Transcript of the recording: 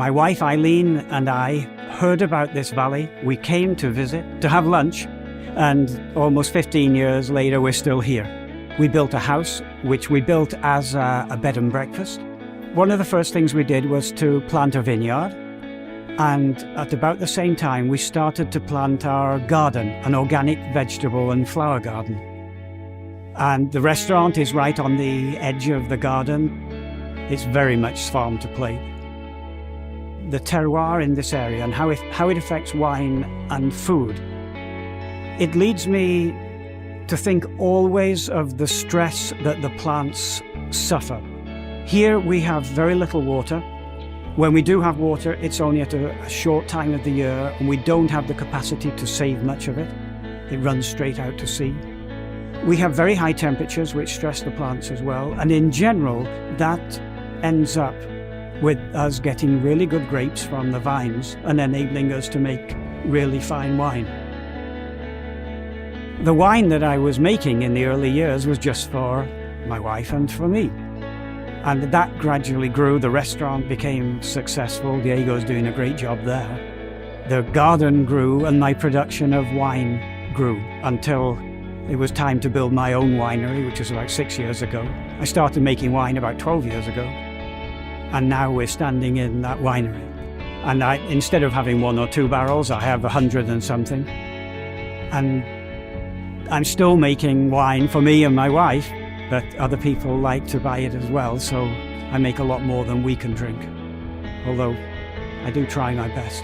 My wife Eileen and I heard about this valley. We came to visit, to have lunch, and almost 15 years later we're still here. We built a house, which we built as a bed and breakfast. One of the first things we did was to plant a vineyard, and at about the same time we started to plant our garden, an organic vegetable and flower garden. And the restaurant is right on the edge of the garden. It's very much farm to plate. The terroir in this area and how it affects wine and food. It leads me to think always of the stress that the plants suffer. Here we have very little water. When we do have water, it's only at a short time of the year, and we don't have the capacity to save much of it. It runs straight out to sea. We have very high temperatures, which stress the plants as well, and in general, that ends up with us getting really good grapes from the vines and enabling us to make really fine wine. The wine that I was making in the early years was just for my wife and for me. And that gradually grew. The restaurant became successful. Diego's doing a great job there. The garden grew and my production of wine grew until it was time to build my own winery, which was about 6 years ago. I started making wine about 12 years ago. And now we're standing in that winery. And instead of having 1 or 2 barrels, I have 100 and something. And I'm still making wine for me and my wife, but other people like to buy it as well, so I make a lot more than we can drink. Although I do try my best.